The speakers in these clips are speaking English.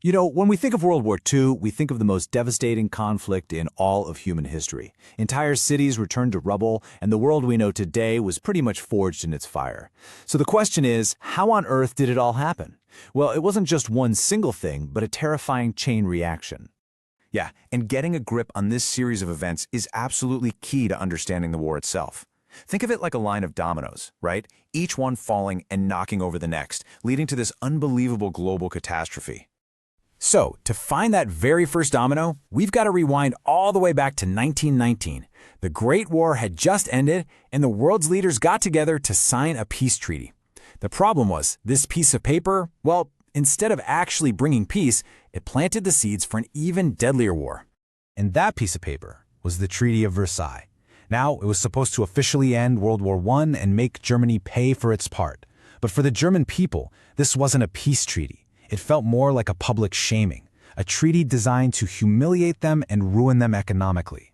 You know, when we think of World War II, we think of the most devastating conflict in all of human history. Entire cities returned to rubble, and the world we know today was pretty much forged in its fire. So the question is, how on earth did it all happen? Well, it wasn't just one single thing, but a terrifying chain reaction. Yeah, and getting a grip on this series of events is absolutely key to understanding the war itself. Think of it like a line of dominoes, right? Each one falling and knocking over the next, leading to this unbelievable global catastrophe. So, to find that very first domino, we've got to rewind all the way back to 1919. The Great War had just ended, and the world's leaders got together to sign a peace treaty. The problem was, this piece of paper, well, instead of actually bringing peace, it planted the seeds for an even deadlier war. And that piece of paper was the Treaty of Versailles. Now, it was supposed to officially end World War I and make Germany pay for its part. But for the German people, this wasn't a peace treaty. It felt more like a public shaming, a treaty designed to humiliate them and ruin them economically.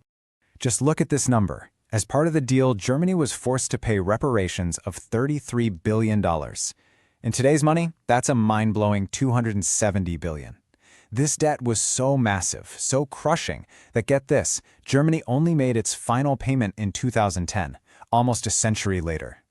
Just look at this number. As part of the deal, Germany was forced to pay reparations of $33 billion. In today's money, that's a mind-blowing $270 billion. This debt was so massive, so crushing, that get this, Germany only made its final payment in 2010, almost a century later.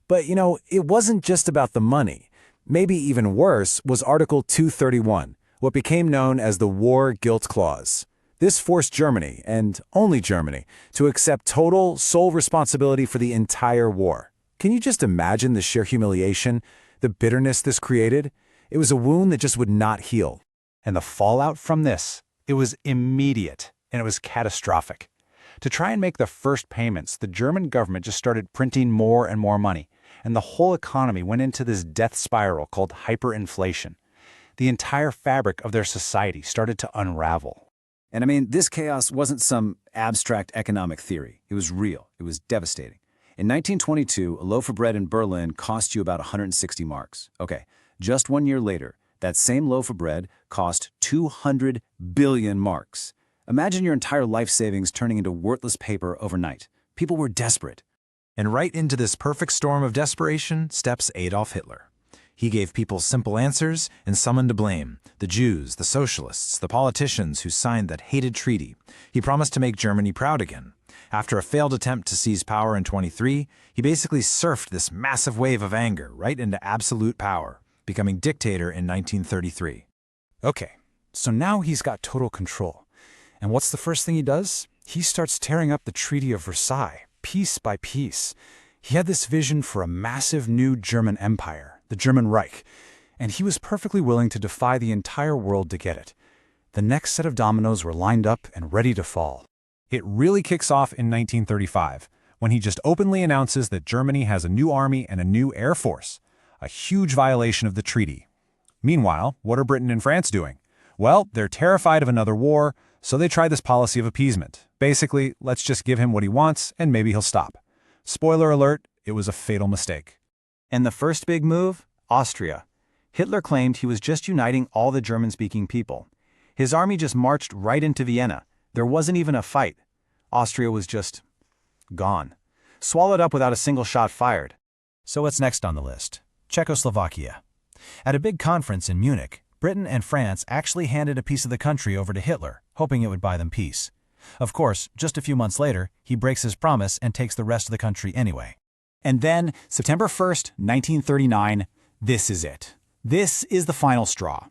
But, you know, it wasn't just about the money. Maybe even worse was Article 231, what became known as the War Guilt Clause. This forced Germany, and only Germany, to accept total, sole responsibility for the entire war. Can you just imagine the sheer humiliation, the bitterness this created? It was a wound that just would not heal. And the fallout from this, it was immediate, and it was catastrophic. To try and make the first payments, the German government just started printing more and more money, and the whole economy went into this death spiral called hyperinflation. The entire fabric of their society started to unravel. And I mean, this chaos wasn't some abstract economic theory. It was real. It was devastating. In 1922, a loaf of bread in Berlin cost you about 160 marks. Okay, just 1 year later, that same loaf of bread cost 200 billion marks. Imagine your entire life savings turning into worthless paper overnight. People were desperate. And right into this perfect storm of desperation steps Adolf Hitler. He gave people simple answers and someone to blame: the Jews, the socialists, the politicians who signed that hated treaty. He promised to make Germany proud again. After a failed attempt to seize power in 1923, he basically surfed this massive wave of anger right into absolute power, becoming dictator in 1933. Okay, so now he's got total control. And what's the first thing he does? He starts tearing up the Treaty of Versailles, piece by piece. He had this vision for a massive new German empire, the German Reich, and he was perfectly willing to defy the entire world to get it. The next set of dominoes were lined up and ready to fall. It really kicks off in 1935, when he just openly announces that Germany has a new army and a new air force, a huge violation of the treaty. Meanwhile, what are Britain and France doing? Well, they're terrified of another war, so they try this policy of appeasement. Basically, let's just give him what he wants and maybe he'll stop. Spoiler alert, it was a fatal mistake. And the first big move? Austria. Hitler claimed he was just uniting all the German-speaking people. His army just marched right into Vienna. There wasn't even a fight. Austria was just gone. Swallowed up without a single shot fired. So what's next on the list? Czechoslovakia. At a big conference in Munich, Britain and France actually handed a piece of the country over to Hitler, hoping it would buy them peace. Of course, just a few months later, he breaks his promise and takes the rest of the country anyway. And then, September 1st, 1939, this is it. This is the final straw.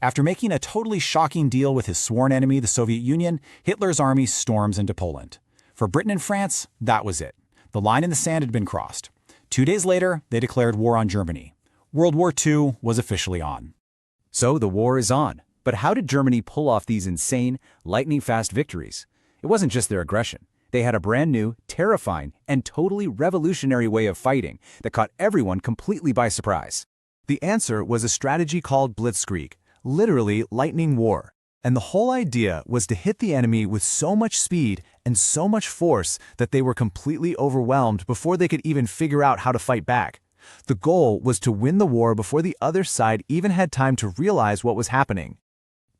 After making a totally shocking deal with his sworn enemy, the Soviet Union, Hitler's army storms into Poland. For Britain and France, that was it. The line in the sand had been crossed. 2 days later, they declared war on Germany. World War II was officially on. So the war is on. But how did Germany pull off these insane, lightning-fast victories? It wasn't just their aggression. They had a brand new, terrifying, and totally revolutionary way of fighting that caught everyone completely by surprise. The answer was a strategy called blitzkrieg, literally lightning war. And the whole idea was to hit the enemy with so much speed and so much force that they were completely overwhelmed before they could even figure out how to fight back. The goal was to win the war before the other side even had time to realize what was happening.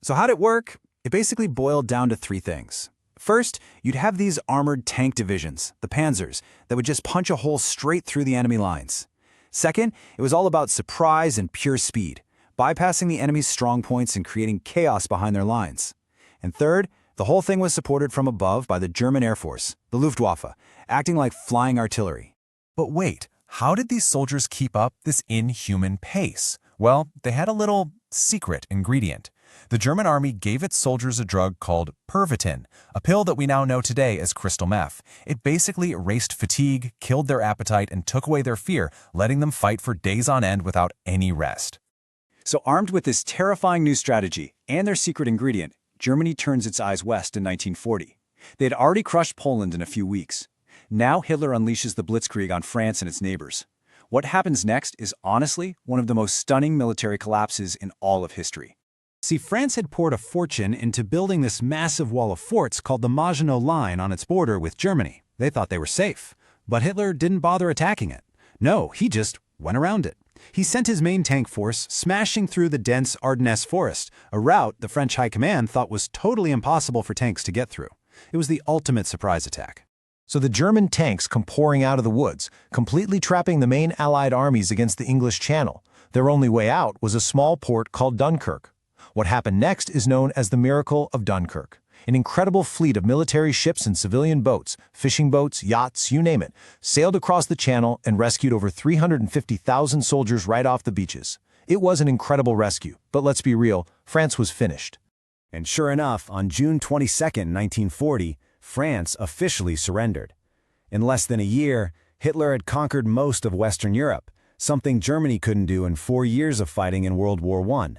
So how'd it work? It basically boiled down to 3 things. First, you'd have these armored tank divisions, the Panzers, that would just punch a hole straight through the enemy lines. Second, it was all about surprise and pure speed. bypassing the enemy's strong points and creating chaos behind their lines. And third, the whole thing was supported from above by the German Air Force, the Luftwaffe, acting like flying artillery. But wait, how did these soldiers keep up this inhuman pace? Well, they had a little secret ingredient. The German army gave its soldiers a drug called Pervitin, a pill that we now know today as crystal meth. It basically erased fatigue, killed their appetite, and took away their fear, letting them fight for days on end without any rest. So armed with this terrifying new strategy and their secret ingredient, Germany turns its eyes west in 1940. They had already crushed Poland in a few weeks. Now Hitler unleashes the Blitzkrieg on France and its neighbors. What happens next is honestly one of the most stunning military collapses in all of history. See, France had poured a fortune into building this massive wall of forts called the Maginot Line on its border with Germany. They thought they were safe. But Hitler didn't bother attacking it. No, he just went around it. He sent his main tank force smashing through the dense Ardennes forest, a route the French High Command thought was totally impossible for tanks to get through. It was the ultimate surprise attack. So the German tanks come pouring out of the woods, completely trapping the main Allied armies against the English Channel. Their only way out was a small port called Dunkirk. What happened next is known as the Miracle of Dunkirk. An incredible fleet of military ships and civilian boats, fishing boats, yachts, you name it, sailed across the channel and rescued over 350,000 soldiers right off the beaches. It was an incredible rescue, but let's be real, France was finished. And sure enough, on June 22, 1940, France officially surrendered. In less than a year, Hitler had conquered most of Western Europe, something Germany couldn't do in 4 years of fighting in World War I.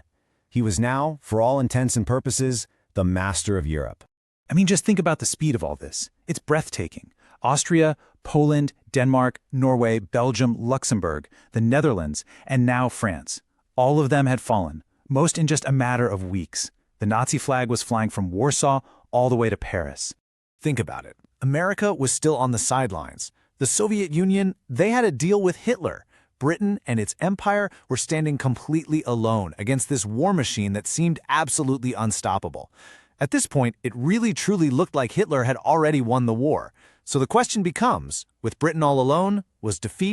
He was now, for all intents and purposes, the master of Europe. I mean, just think about the speed of all this. It's breathtaking. Austria, Poland, Denmark, Norway, Belgium, Luxembourg, the Netherlands, and now France. All of them had fallen, most in just a matter of weeks. The Nazi flag was flying from Warsaw all the way to Paris. Think about it. America was still on the sidelines. The Soviet Union, they had a deal with Hitler. Britain and its empire were standing completely alone against this war machine that seemed absolutely unstoppable. At this point, it really truly looked like Hitler had already won the war. So the question becomes, with Britain all alone, was defeat